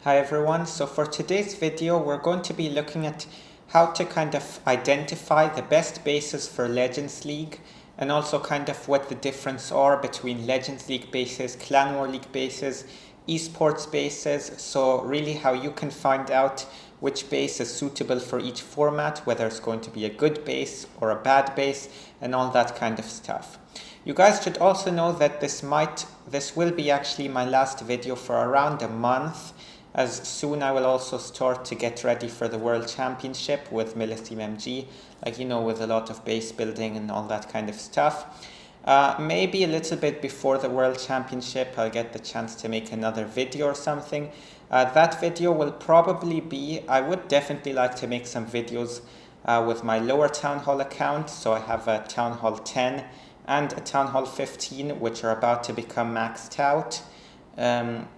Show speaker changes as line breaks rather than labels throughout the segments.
Hi everyone, so for today's video we're going to be looking at how to kind of identify the best bases for Legends League and also kind of what the difference are between Legends League bases, Clan War League bases, esports bases, so really how you can find out which base is suitable for each format, whether it's going to be a good base or a bad base and all that kind of stuff. You guys should also know that this will be actually my last video for around a month, as soon I will also start to get ready for the World Championship with Militeam MG, with a lot of base building and all that kind of stuff. Maybe a little bit before the World Championship I'll get the chance to make another video or something. That video will probably be, I would definitely like to make some videos with my lower Town Hall account, so I have a Town Hall 10 and a Town Hall 15 which are about to become maxed out.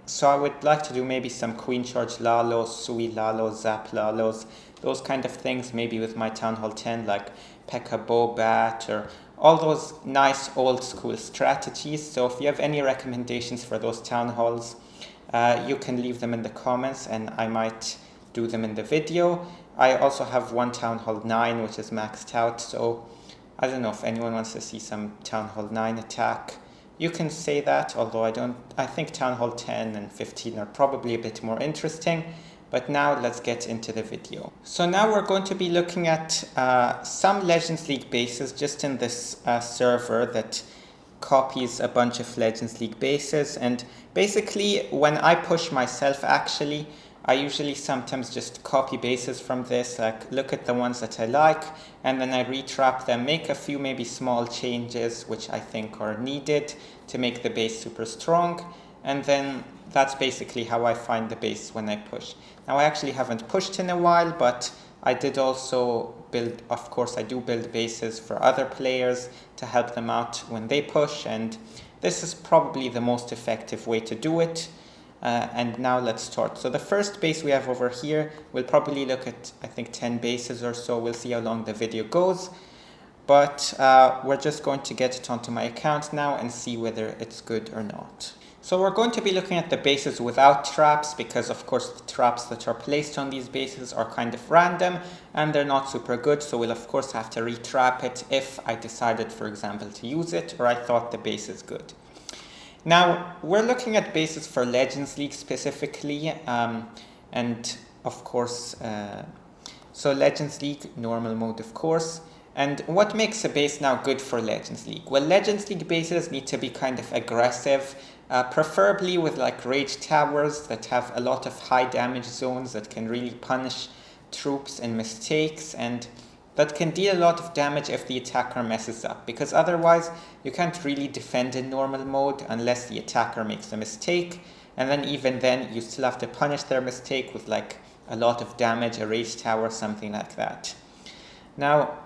So I would like to do maybe some Queen Charge Lalos, Sui Lalos, Zap Lalos, those kind of things, maybe with my Town Hall 10, like P.E.K.K.A. Bobat, or all those nice old school strategies. So if you have any recommendations for those Town Halls, you can leave them in the comments and I might do them in the video. I also have one Town Hall 9 which is maxed out, so I don't know if anyone wants to see some Town Hall 9 attack. You can say that, although I think Town Hall 10 and 15 are probably a bit more interesting. But now let's get into the video. So now we're going to be looking at some Legends League bases just in this server that copies a bunch of Legends League bases. And basically when I push myself, actually, I usually sometimes just copy bases from this, like look at the ones that I like, and then I retrap them, make a few maybe small changes which I think are needed to make the base super strong, and then that's basically how I find the base when I push. Now I actually haven't pushed in a while, but I did also build, of course I do build bases for other players to help them out when they push, and this is probably the most effective way to do it. And now let's start. So the first base we have over here, we'll probably look at, I think, 10 bases or so. We'll see how long the video goes. But we're just going to get it onto my account now and see whether it's good or not. So we're going to be looking at the bases without traps, because of course the traps that are placed on these bases are kind of random and they're not super good. So we'll of course have to retrap it if I decided, for example, to use it or I thought the base is good. Now, we're looking at bases for Legends League specifically, and of course, so Legends League, normal mode of course. And what makes a base now good for Legends League? Well, Legends League bases need to be kind of aggressive, preferably with like rage towers that have a lot of high damage zones that can really punish troops and mistakes, and that can deal a lot of damage if the attacker messes up, because otherwise you can't really defend in normal mode unless the attacker makes a mistake, and then even then you still have to punish their mistake with like a lot of damage, a rage tower, something like that. Now,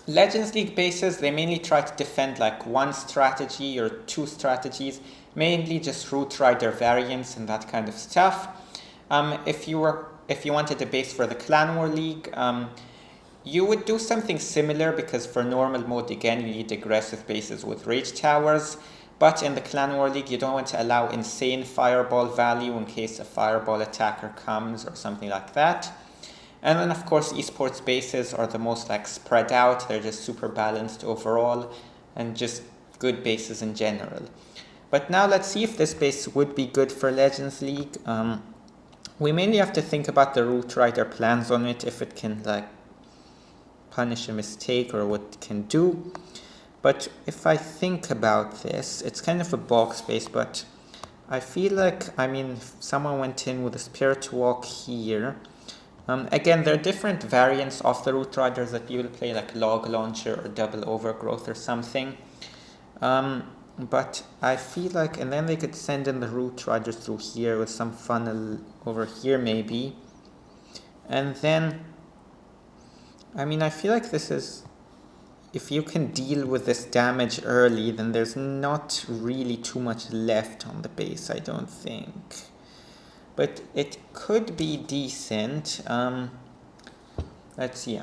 Legends League bases, they mainly try to defend like one strategy or two strategies, mainly just Root Rider variants and that kind of stuff. If you wanted a base for the Clan War League, you would do something similar, because for normal mode, again, you need aggressive bases with rage towers. But in the Clan War League, you don't want to allow insane fireball value in case a fireball attacker comes or something like that. And then, of course, esports bases are the most like spread out. They're just super balanced overall and just good bases in general. But now let's see if this base would be good for Legends League. We mainly have to think about the Root Rider plans on it, if it can like punish a mistake or what it can do. But if I think about this, it's kind of a box base, but I feel like, if someone went in with a Spirit Walk here, again, there are different variants of the Root Riders that you will play, like Log Launcher or Double Overgrowth or something. But I feel like, and then they could send in the Root Riders through here with some funnel over here maybe. And then I feel like this is, if you can deal with this damage early, then there's not really too much left on the base, I don't think. But it could be decent. Let's see,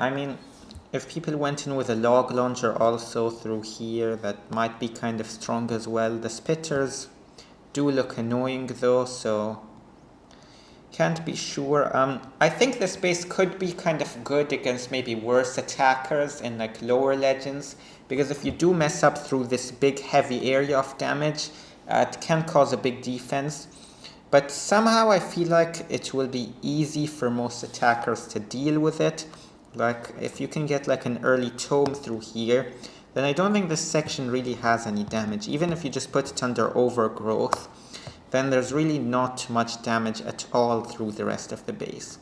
if people went in with a Log Launcher also through here, that might be kind of strong as well. The Spitters do look annoying though, so Can't be sure. I think this base could be kind of good against maybe worse attackers in like lower legends, because if you do mess up through this big heavy area of damage, it can cause a big defense. But somehow I feel like it will be easy for most attackers to deal with it. Like if you can get like an early tome through here, then I don't think this section really has any damage. Even if you just put it under overgrowth, then there's really not much damage at all through the rest of the base.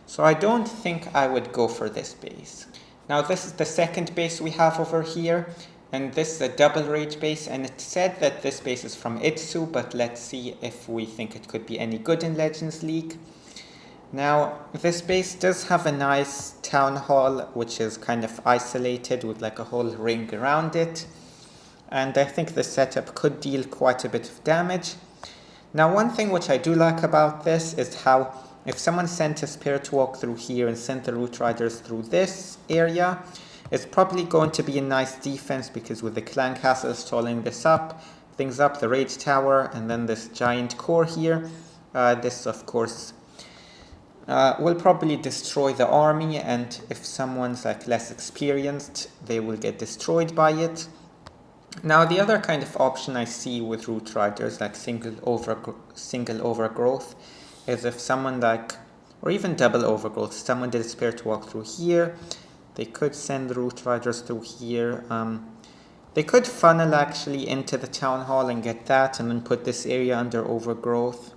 So I don't think I would go for this base. Now this is the second base we have over here, and this is a double rage base, and it said that this base is from Itsu, but let's see if we think it could be any good in Legends League. Now this base does have a nice town hall, which is kind of isolated with like a whole ring around it, and I think the setup could deal quite a bit of damage. Now one thing which I do like about this is how if someone sent a Spirit Walk through here and sent the Root Riders through this area, it's probably going to be a nice defense, because with the Clan Castle stalling this up, things up, the Rage Tower, and then this giant core here, this of course will probably destroy the army, and if someone's like less experienced, they will get destroyed by it. Now the other kind of option I see with Root Riders, like single overgrowth, is if someone like, or even double overgrowth, someone did a Spirit Walk through here, they could send the Root Riders through here. They could funnel actually into the Town Hall and get that, and then put this area under overgrowth.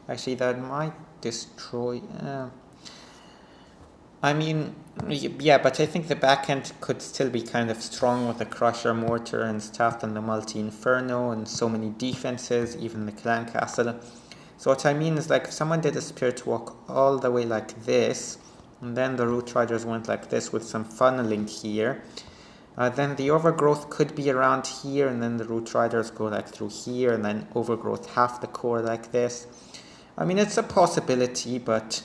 Actually that might destroy... I mean, yeah, but I think the backhand could still be kind of strong with the Crusher Mortar and stuff, and the Multi-Inferno and so many defenses, even the Clan Castle. So what I mean is, like, if someone did a Spirit Walk all the way like this, and then the Root Riders went like this with some funneling here, then the Overgrowth could be around here, and then the Root Riders go like through here, and then Overgrowth half the core like this. I mean, it's a possibility, but...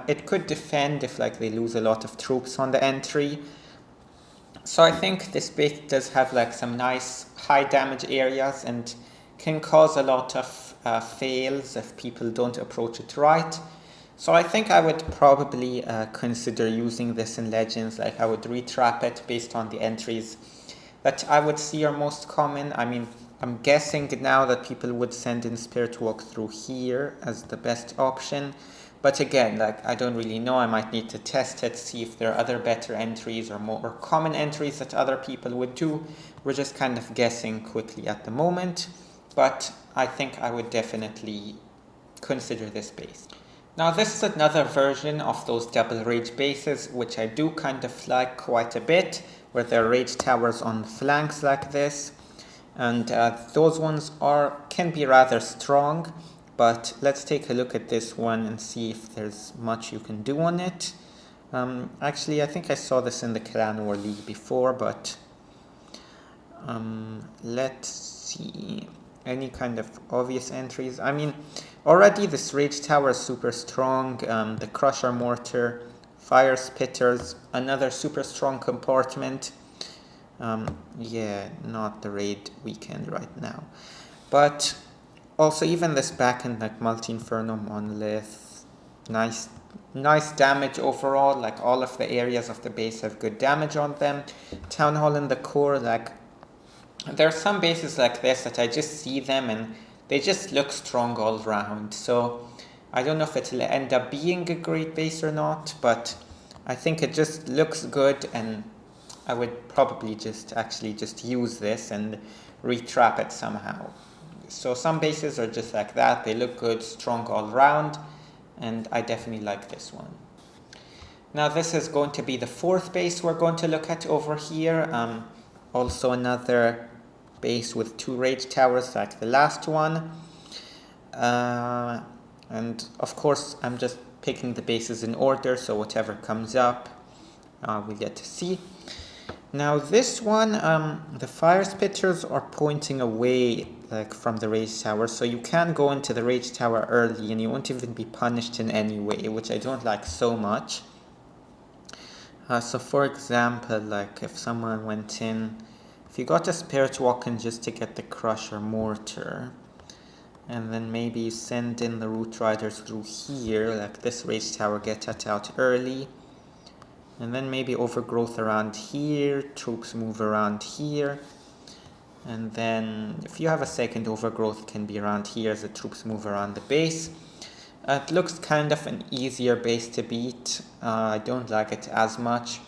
it could defend if like they lose a lot of troops on the entry. So I think this base does have like some nice high damage areas and can cause a lot of fails if people don't approach it right. So I think I would probably consider using this in Legends. Like I would retrap it based on the entries that I would see are most common. I mean, I'm guessing now that people would send in Spirit Walk through here as the best option. But again, like I don't really know, I might need to test it, see if there are other better entries or more common entries that other people would do. We're just kind of guessing quickly at the moment, but I think I would definitely consider this base. Now this is another version of those double rage bases, which I do kind of like quite a bit, where there are rage towers on the flanks like this, and those ones can be rather strong. But let's take a look at this one and see if there's much you can do on it. Actually, I think I saw this in the Clan War League before, but let's see. Any kind of obvious entries? I mean, already this Rage Tower is super strong. The Crusher Mortar, Fire Spitters, another super strong compartment. Yeah, not the raid weekend right now. But... also, even this backhand, like Multi-Inferno, Monolith, nice damage overall. Like all of the areas of the base have good damage on them. Town Hall in the core, like there are some bases like this that I just see them and they just look strong all around. So I don't know if it'll end up being a great base or not, but I think it just looks good, and I would probably just use this and retrap it somehow. So some bases are just like that, they look good, strong all around, and I definitely like this one. Now this is going to be the fourth base we're going to look at over here. Also another base with 2 rage towers like the last one. And of course I'm just picking the bases in order, so whatever comes up we get to see. Now this one, the Fire Spitters are pointing away like from the Rage Tower, so you can go into the Rage Tower early and you won't even be punished in any way, which I don't like so much. So for example, like if someone went in, if you got a Spirit Walk in just to get the Crusher Mortar, And then maybe you send in the root riders through here, like this rage tower, get that out early. And then maybe overgrowth around here, troops move around here. And then if you have a second overgrowth, it can be around here as the troops move around the base. It looks kind of an easier base to beat. I don't like it as much.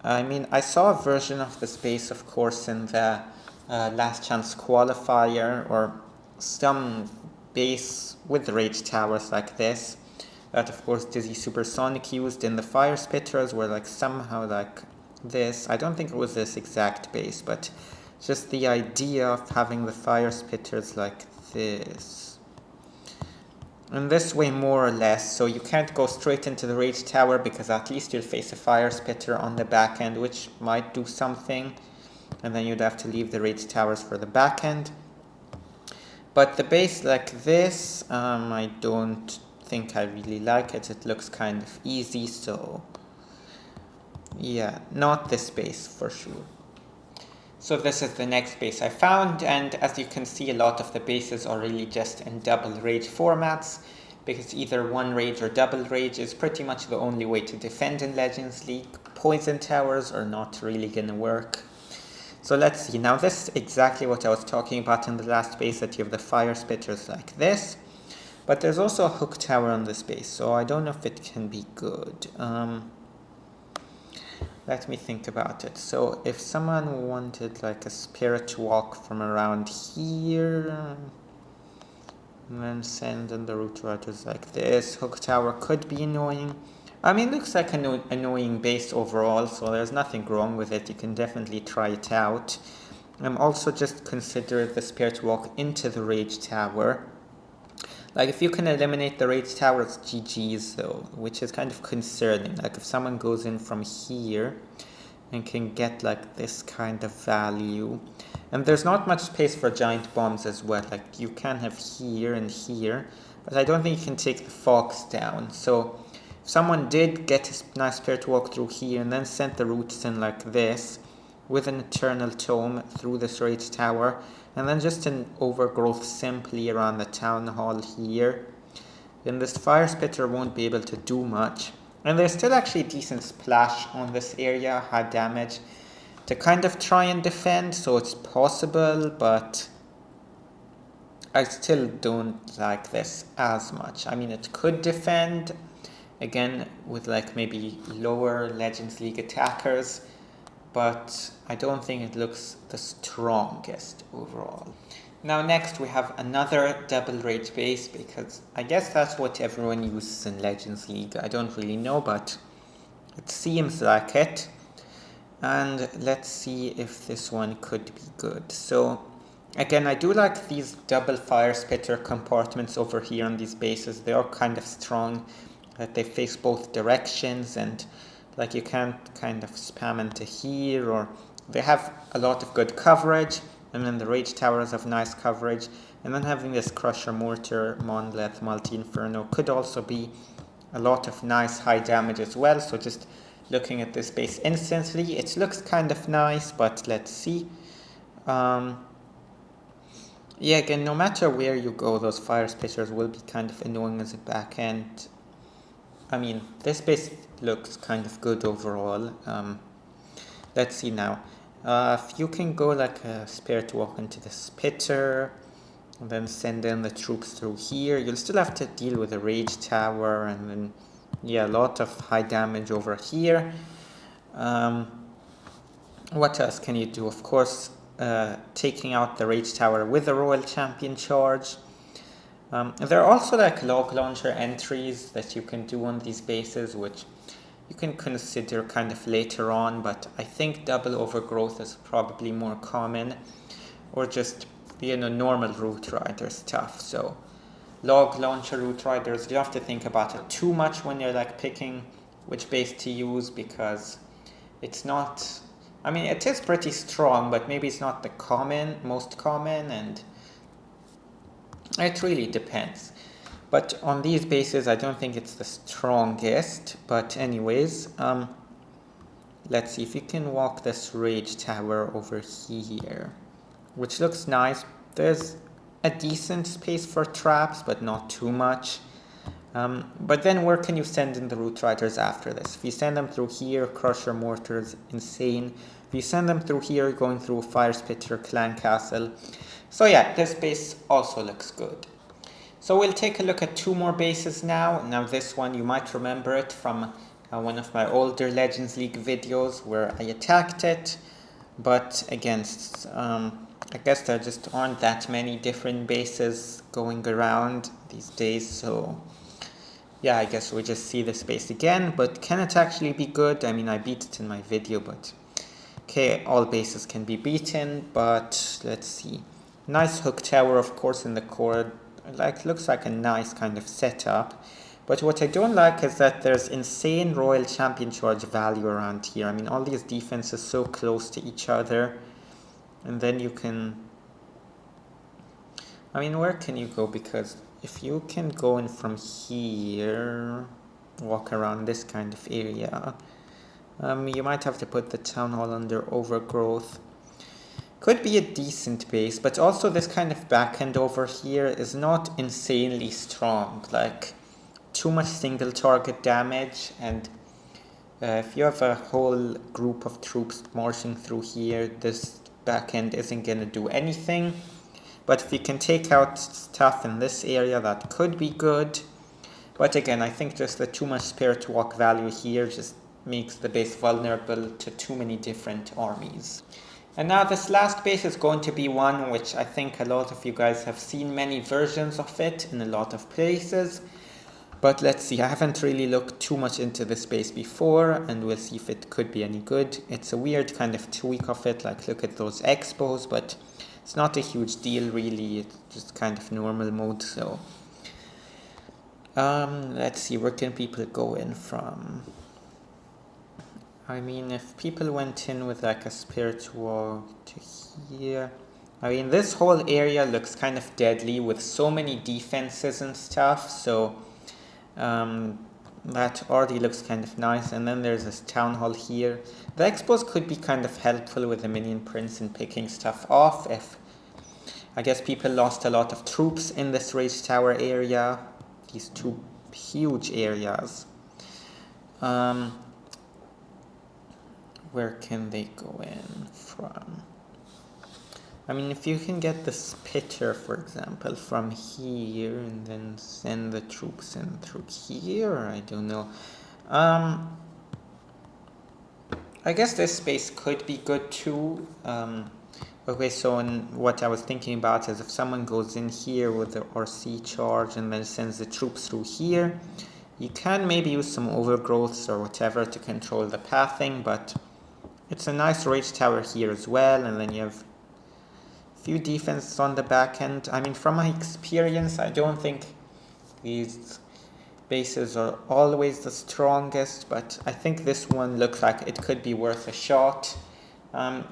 I mean, I saw a version of this base, of course, in the last chance qualifier, or some base with rage towers like this that, of course, Dizzy Supersonic used in the fire spitters were like somehow like this. I don't think it was this exact base, but just the idea of having the fire spitters like this. And this way, more or less, so you can't go straight into the rage tower because at least you'll face a fire spitter on the back end, which might do something. And then you'd have to leave the rage towers for the back end. But the base like this, I don't think I really like it. It looks kind of easy, so yeah, not this base for sure. So this is the next base I found, and as you can see, a lot of the bases are really just in double rage formats, because either one rage or double rage is pretty much the only way to defend in Legends League. Poison towers are not really gonna work. So let's see, now this is exactly what I was talking about in the last base, that you have the fire spitters like this, but there's also a hook tower on this base, so I don't know if it can be good. Let me think about it. So if someone wanted like a spirit walk from around here, and then send in the root riders like this, hook tower could be annoying. I mean, it looks like an annoying base overall, so there's nothing wrong with it. You can definitely try it out. Also just consider the spirit walk into the rage tower. Like, if you can eliminate the rage tower, it's GG's though, which is kind of concerning. Like, if someone goes in from here and can get like this kind of value, and there's not much space for giant bombs as well. Like, you can have here and here, but I don't think you can take the fox down. So if someone did get a nice spirit walk through here and then sent the roots in like this with an eternal tome through this rage tower, and then just an overgrowth simply around the town hall here, then this fire spitter won't be able to do much. And there's still actually a decent splash on this area, high damage, to kind of try and defend, so it's possible, but I still don't like this as much. I mean, it could defend, again, with like maybe lower Legends League attackers, but I don't think it looks the strongest overall. Now next we have another double rage base, because I guess that's what everyone uses in Legends League. I don't really know, but it seems like it. And let's see if this one could be good. So again, I do like these double fire spitter compartments over here on these bases. They are kind of strong, that they face both directions, and like you can't kind of spam into here, or they have a lot of good coverage, and then the rage towers have nice coverage, and then having this crusher mortar, monolith, multi-inferno could also be a lot of nice high damage as well. So just looking at this base instantly, it looks kind of nice, but let's see. Yeah, again, no matter where you go, those fire spitters will be kind of annoying as a back end. I mean, this base looks kind of good overall. Let's see now. If you can go like a spirit walk into the spitter, and then send in the troops through here, you'll still have to deal with a rage tower, and then, yeah, a lot of high damage over here. What else can you do? Of course, taking out the rage tower with a royal champion charge. There are also like log launcher entries that you can do on these bases, which you can consider kind of later on, but I think double overgrowth is probably more common, or just, you know, normal root rider stuff. So log launcher root riders, you have to think about it too much when you're like picking which base to use, because it's not, I mean, it is pretty strong, but maybe it's not the most common, and it really depends. But on these bases, I don't think it's the strongest. But anyways, let's see if you can walk this rage tower over here, which looks nice. There's a decent space for traps, but not too much. But then where can you send in the root riders after this? If you send them through here, Crusher Mortar's insane. If you send them through here, going through Fire Spitter, Clan Castle. So yeah, this base also looks good. So we'll take a look at two more bases now. Now this one, you might remember it from one of my older Legends League videos where I attacked it. But against, I guess there just aren't that many different bases going around these days. So yeah, I guess we'll just see this base again. But can it actually be good? I mean, I beat it in my video, but okay, all bases can be beaten. But let's see. Nice hook tower, of course, in the core. Looks like a nice kind of setup. But what I don't like is that there's insane Royal Champion Charge value around here. I mean, all these defenses so close to each other. And then you can... I mean, where can you go? Because if you can go in from here, walk around this kind of area, you might have to put the Town Hall under Overgrowth. Could be a decent base, but also this kind of backhand over here is not insanely strong. Like, too much single target damage, and if you have a whole group of troops marching through here, this backhand isn't going to do anything. But if you can take out stuff in this area, that could be good. But again, I think just the too much Spirit Walk value here just makes the base vulnerable to too many different armies. And now this last base is going to be one which I think a lot of you guys have seen many versions of it in a lot of places. But let's see, I haven't really looked too much into this base before, and we'll see if it could be any good. It's a weird kind of tweak of it, like look at those expos, but it's not a huge deal really, it's just kind of normal mode. So let's see, where can people go in from? I mean, if people went in with like a Spirit Walk to here, I mean, this whole area looks kind of deadly with so many defenses and stuff, so that already looks kind of nice. And then there's this Town Hall here. The expos could be kind of helpful with the Minion Prince and picking stuff off if, I guess, people lost a lot of troops in this Rage Tower area, these two huge areas. Where can they go in from? I mean, if you can get the Spitter, for example, from here and then send the troops in through here, I don't know. I guess this space could be good too. Okay, so what I was thinking about is if someone goes in here with the RC charge and then sends the troops through here, you can maybe use some overgrowths or whatever to control the pathing, but it's a nice Rage Tower here as well, and then you have few defenses on the back end. I mean, from my experience, I don't think these bases are always the strongest, but I think this one looks like it could be worth a shot.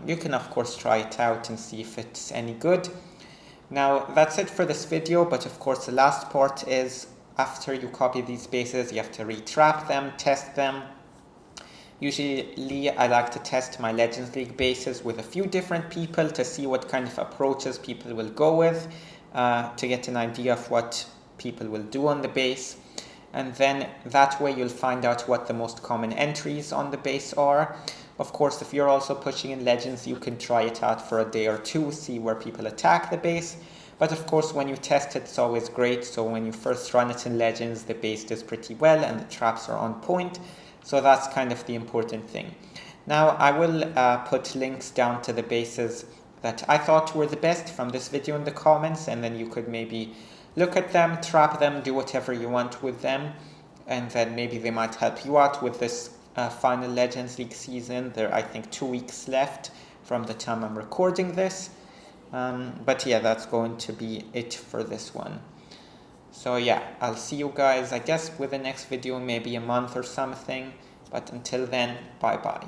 You can of course try it out and see if it's any good. Now that's it for this video, but of course the last part is after you copy these bases, you have to retrap them, test them. Usually I like to test my Legends League bases with a few different people to see what kind of approaches people will go with, to get an idea of what people will do on the base. And then that way you'll find out what the most common entries on the base are. Of course, if you're also pushing in Legends, you can try it out for a day or two, see where people attack the base. But of course, when you test it, it's always great. So when you first run it in Legends, the base does pretty well and the traps are on point. So that's kind of the important thing. Now I will put links down to the bases that I thought were the best from this video in the comments, and then you could maybe look at them, trap them, do whatever you want with them, and then maybe they might help you out with this final Legends League season. There are, I think, 2 weeks left from the time I'm recording this. But yeah, that's going to be it for this one. So yeah, I'll see you guys, I guess, with the next video, maybe a month or something. But until then, bye bye.